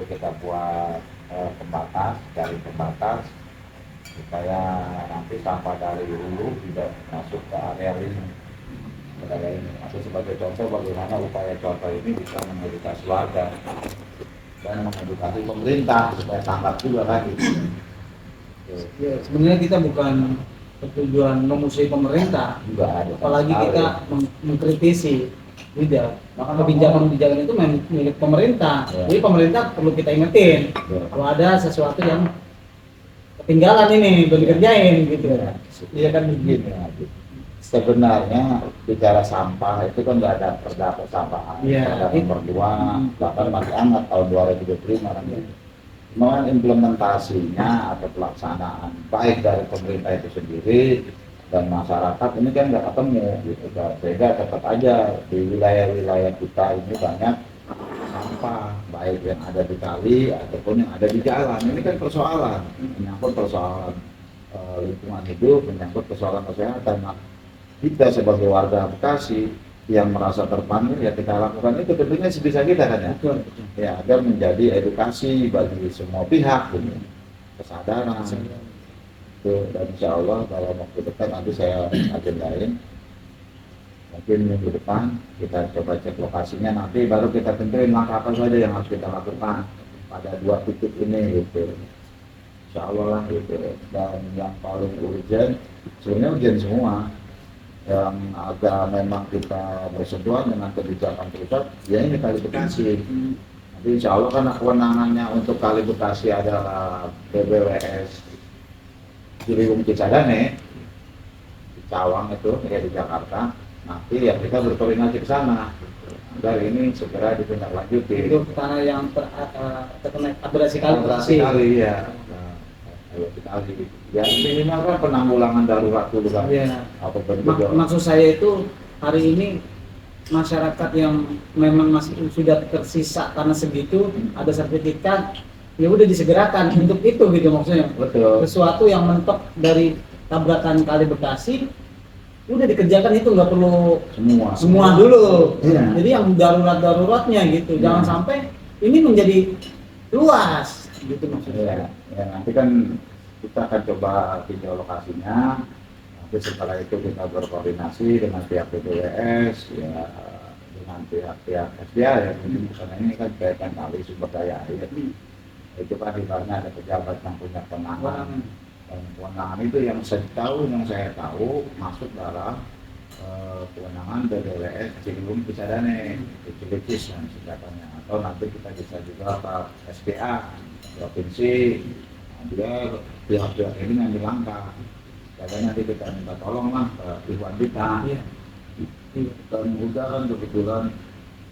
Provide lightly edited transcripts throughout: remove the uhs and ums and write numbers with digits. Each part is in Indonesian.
kita buat pembatas, jaring pembatas supaya nanti sampah dari hulu tidak masuk ke area ini. Atau sebagai contoh bagaimana upaya contoh ini bisa mengedukasi warga dan mengedukasi pemerintah supaya tanggap juga kan gitu. Ya, sebenarnya kita bukan bertujuan memusuhi pemerintah, apalagi kita mengkritisi. Tidak, kebijakan-kebijakan itu milik pemerintah. Ya. Jadi pemerintah perlu kita ingetin kalau ada sesuatu yang ketinggalan ini belum dikerjain gitu. Iya kan begini. Sebenarnya bicara sampah itu kan nggak ada perda persampahan. Perda nomor 2 bahkan masih hangat tahun 2025 kan ya. Cuman implementasinya atau pelaksanaan baik dari pemerintah itu sendiri dan masyarakat ini kan nggak ketemu gitu kan, sehingga tetap aja di wilayah-wilayah kita ini banyak sampah baik yang ada di kali ataupun yang ada di jalan. Ini kan persoalan menyangkut persoalan lingkungan hidup, menyangkut persoalan kesehatan. Nah, kita sebagai warga Bekasi yang merasa terpanggil ya kita lakukan itu tentunya sebisa kita kan ya. Ya agar menjadi edukasi bagi semua pihak gitu. Kesadaran. Dan insya Allah dalam waktu dekat nanti saya agendain mungkin minggu depan kita coba cek lokasinya, nanti baru kita tentuin langkah apa saja yang harus kita lakukan pada 2 titik ini gitu. Insya Allah lah gitu. Dan yang paling urgent sebenarnya urgent semua yang agak memang kita bersentuhan dengan kebijakan pusat ya ini Kali Bekasi. Nanti insya Allah karena kewenangannya untuk Kali Bekasi adalah BBWS Ciliwung Cisadane di Cawang itu ya di Jakarta, nanti ya kita berkoordinasi ke sana agar ini segera ditindaklanjuti. Itu tanah yang terkena abrasi kali ya. Kali ya minimal kan penanggulangan darurat dulu kan. Ya. Apa bentuk maksud saya itu hari ini masyarakat yang memang masih sudah tersisa tanah segitu ada sertifikat ya udah disegerakan untuk itu gitu maksudnya. Betul. Sesuatu yang mentok dari tabrakan Kali Bekasi udah dikerjakan itu nggak perlu semua dulu. Ya. Jadi yang daruratnya gitu. Jangan sampai ini menjadi luas gitu maksudnya. Ya nanti kan kita akan coba tinjau lokasinya. Nanti setelah itu kita berkoordinasi dengan pihak BPWS ya dengan pihak SDA ya. Karena ini kan kaitan kali sumber daya air. Itu kan ibaratnya ada pejabat yang punya kewenangan dan kewenangan itu yang saya tahu masuk dalam kewenangan BBWS Ciliwung Cisadane Cilicis yang singkatannya, atau nanti kita bisa juga ke SPA provinsi. Dia pihak-pihak ini ngambil langkah jadi nanti kita minta tolong lah ke Iwan kita dan udah kan kebetulan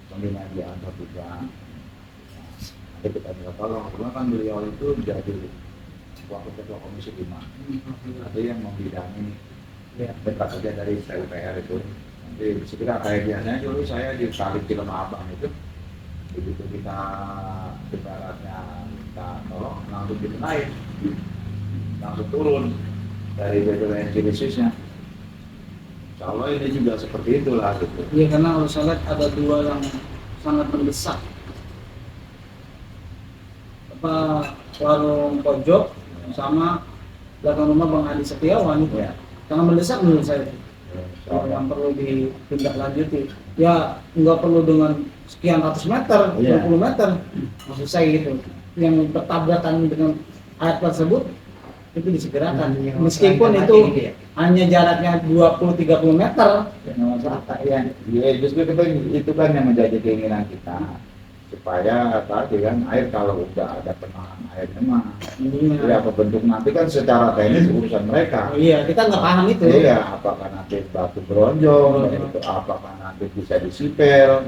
pembinaan di Antar juga kita minta tolong, karena kan beliau itu jadi wakil ketua komisi 5 ada yang membidangi dekat saja dari PUPR itu. Nanti segera kayak biasanya dulu saya di Kali Cilemabang itu begitu kita ibaratnya kita tolong langsung kita naik langsung turun dari BPWS Cilisisnya. Insya Allah ini juga seperti itulah gitu. Iya, karena kalau saya lihat ada 2 yang sangat mendesak, warung pojok sama belakang rumah Bang Adi Setiawan itu sangat mendesak menurut saya. Yang perlu ditindaklanjuti ya nggak perlu dengan sekian ratus meter, 20 meter maksud saya gitu, yang bertabrakan dengan air tersebut itu disegerakan meskipun itu hanya jaraknya 20-30 meter ya justru itu kan yang menjadi keinginan kita supaya tadi kan air kalau udah ada penahan airnya mah ya apa bentuk nanti kan secara teknis urusan mereka. Iya, kita nggak paham itu. Iya, apakah nanti batu bronjong gitu, apakah nanti bisa disipel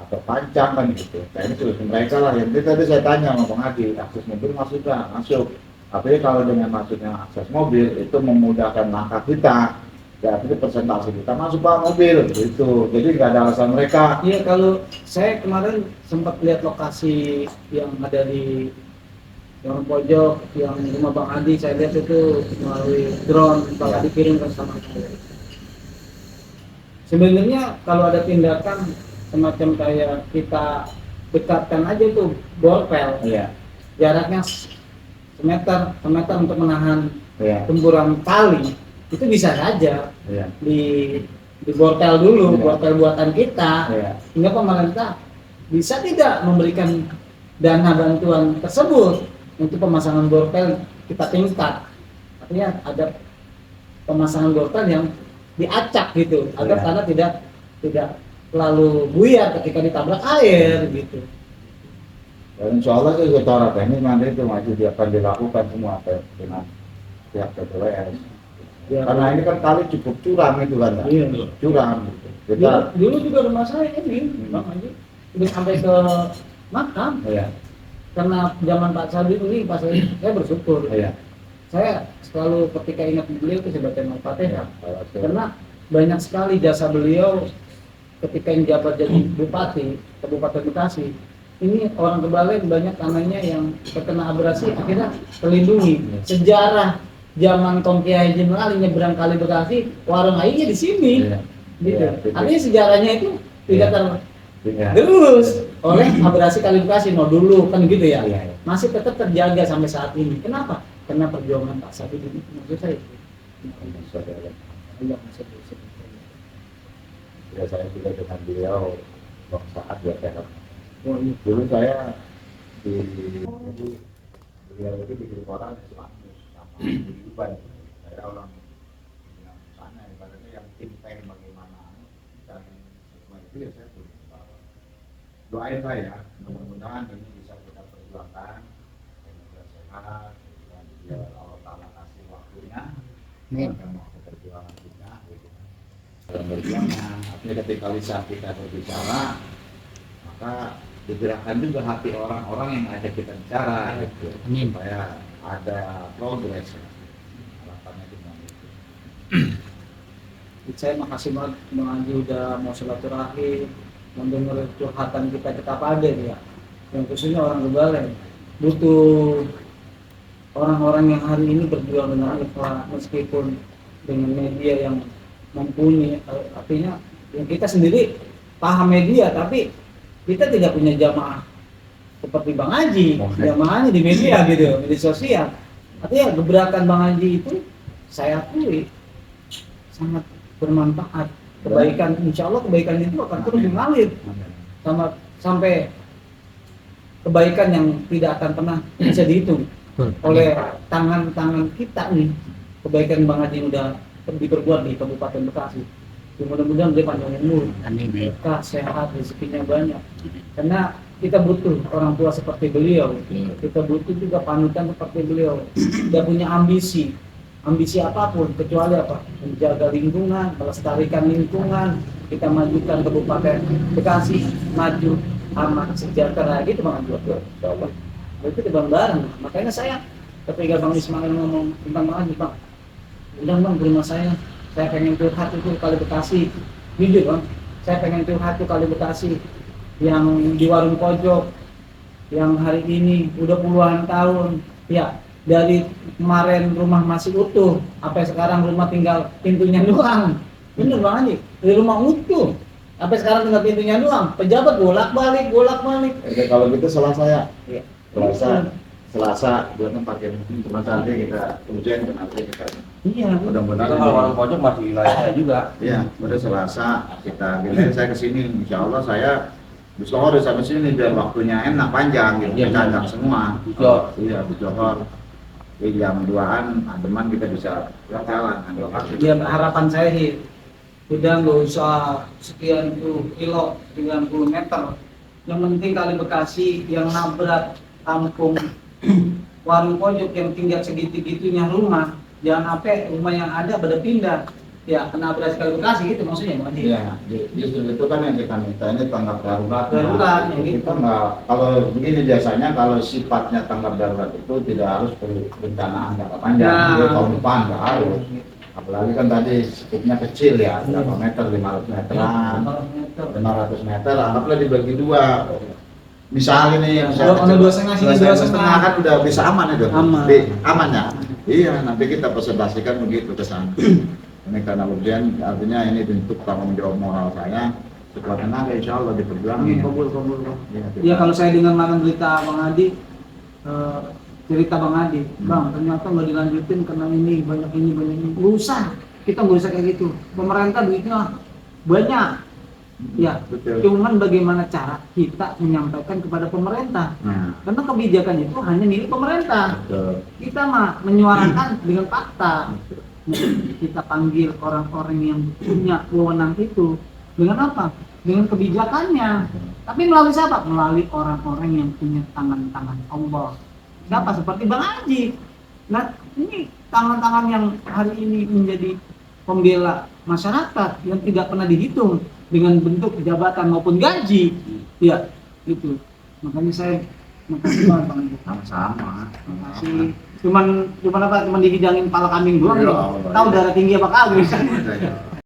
atau pancang kan gitu. Teknis urusan mereka lah. Yang tadi saya tanya sama Bang Adi, akses mobil masuk nggak? Masuk. Tapi kalau dengan masuknya akses mobil itu memudahkan langkah kita. Ya, itu persentase kita masuk Pak mobil gitu, jadi nggak ada alasan mereka. Iya, kalau saya kemarin sempat lihat lokasi yang ada di Warung Pojok, yang rumah Bang Adi, saya lihat itu melalui drone Bang Adi kirim ke sama saya. Sebenarnya kalau ada tindakan semacam kayak kita dekatkan aja tuh borpel, jaraknya semeter untuk menahan temburan kali, itu bisa saja di borpel dulu, borpel buatan kita, hingga pemerintah bisa tidak memberikan dana bantuan tersebut untuk pemasangan borpel kita tingkat, artinya ada pemasangan borpel yang diacak gitu, agar tanah tidak terlalu buyar ketika ditabrak air gitu. Dan insya Allah sih secara teknis nanti itu masih akan dilakukan semua dengan pihak PPWS. Karena ini kan kali cukup curam itu kan, curam. Dulu juga rumah saya ini, Bang Haji, udah sampai ke makam. Karena zaman Pak Sabi ini, saya bersyukur. Saya selalu ketika ingat beliau itu saya baca Al-Fatihah. Karena banyak sekali jasa beliau ketika yang jabat jadi bupati Kabupaten Bekasi. Ini orang Kebalen banyak tanahnya yang terkena abrasi akhirnya terlindungi. Sejarah zaman Kong Kiai Jenderal nyebrang kali Bekasi, warung airnya di sini. Gitu. Artinya sejarahnya itu tidak tergerus oleh abrasi kali Bekasi dulu kan gitu ya. Masih tetap terjaga sampai saat ini. Kenapa? Karena perjuangan Pak Sabi ini menurut saya. Ya saya juga dengan beliau saat dia sehat. Dulu saya jadi beliau itu bikin koran sama Dubai. Saya orang yang sana ibaratnya yang timpen bagaimana dan semua itu ya saya doain saya mudah-mudahan ini bisa kita perjuangkan dengan sehat dan ya Allah Ta'ala kasih waktunya dan waktu perjuangan kita gitu. Dalam berjuangnya artinya ketika lisan kita berbicara maka digerakkan juga hati orang-orang yang ajak kita bicara gitu, supaya ada progres harapannya dengan itu. Saya makasih banget Bang Haji udah mau silaturahim, mendengar curhatan kita pada ya, yang khususnya orang Kebalen butuh orang-orang yang hari ini berjuang dengan ikhlas meskipun dengan media yang mumpuni, artinya yang kita sendiri paham media tapi kita tidak punya jamaah seperti Bang Haji, jamaahnya di media gitu, media sosial. Artinya gebrakan Bang Haji itu saya akui sangat bermanfaat. Kebaikan, insya Allah kebaikan itu akan terus mengalir sampai kebaikan yang tidak akan pernah bisa dihitung oleh tangan-tangan kita nih. Kebaikan Bang Haji udah diperbuat di Kabupaten Bekasi. Mudah-mudahan dia panjang umur, sehat, rezekinya banyak. Karena kita butuh orang tua seperti beliau, kita butuh juga panutan seperti beliau. Dia punya ambisi apapun kecuali apa? Menjaga lingkungan, melestarikan lingkungan, kita majukan Kabupaten Bekasi, maju aman sejahtera gitu Bang Haji. Itu bareng-bareng. Makanya saya ketika Bang Ismail ngomong tentang Bang Haji, Bang, undang ke rumah saya pengen curhat itu kali Bekasi, jujur Bang, saya pengen curhat itu kali Bekasi yang di warung pojok yang hari ini udah puluhan tahun ya, dari kemarin rumah masih utuh sampai sekarang rumah tinggal pintunya doang. Bener Bang Haji, dari rumah utuh sampai sekarang tinggal pintunya doang, pejabat bolak-balik. Kalau gitu salah saya Selasa buat pakai cuma nanti kita hujan nanti kita mudah-mudahan kalau warung pojok masih wilayahnya juga. Iya, pada Selasa kita bilang saya kesini, insya Allah saya di Johor sampai sini biar waktunya enak panjang gitu, candang semua. Iya di Johor. Di jam 2-an ademan kita bisa jalan. Iya, harapan saya sih udah nggak usah sekian kilo 90 meter. Yang penting kali Bekasi yang nabrak kampung warung pojok yang tinggal segitu-gitunya rumah, jangan sampai rumah yang ada pada pindah ya kena abrasi kali Bekasi gitu maksudnya Bang Haji. Iya, justru itu kan yang kita minta ini tanggap darurat. Gitu. Kita nggak, kalau begini biasanya kalau sifatnya tanggap darurat itu tidak harus perencanaan jangka panjang, tahun depan nggak harus. Apalagi kan tadi skupnya kecil ya, berapa meter, 500 meteran, 500 meter, anggaplah dibagi dua. Misalnya nih yang saya dua setengah kan udah bisa aman itu, aman ya. Iya, nanti kita presentasikan begitu ke sana. Ini karena kemudian artinya ini bentuk tanggung jawab moral saya sekuat tenaga insya Allah diperjuangin. Kabul. Iya, Ya kalau saya dengar malam berita Bang Adi, cerita Bang Adi, Bang ternyata nggak dilanjutin karena ini banyak ini. Nggak usah, kita nggak usah kayak gitu. Pemerintah duitnya banyak. Ya, betul. cuman bagaimana cara kita menyampaikan kepada pemerintah? Nah, Karena kebijakan itu hanya milik pemerintah. betul. Kita mah menyuarakan dengan fakta. Kita panggil orang-orang yang punya wewenang itu dengan apa? Dengan kebijakannya. Tapi melalui siapa? Melalui orang-orang yang punya tangan-tangan Allah. Siapa? Seperti Bang Haji. Nah, ini tangan-tangan yang hari ini menjadi pembela masyarakat yang tidak pernah dihitung dengan bentuk jabatan maupun gaji. Ya, itu. Makanya saya makasih banget Bang Haji. Sama-sama. Makasih. Cuman apa? Cuman dihidangin pala kambing doang. Iya, nih. Allah. Tahu darah tinggi apa kagak? Iya.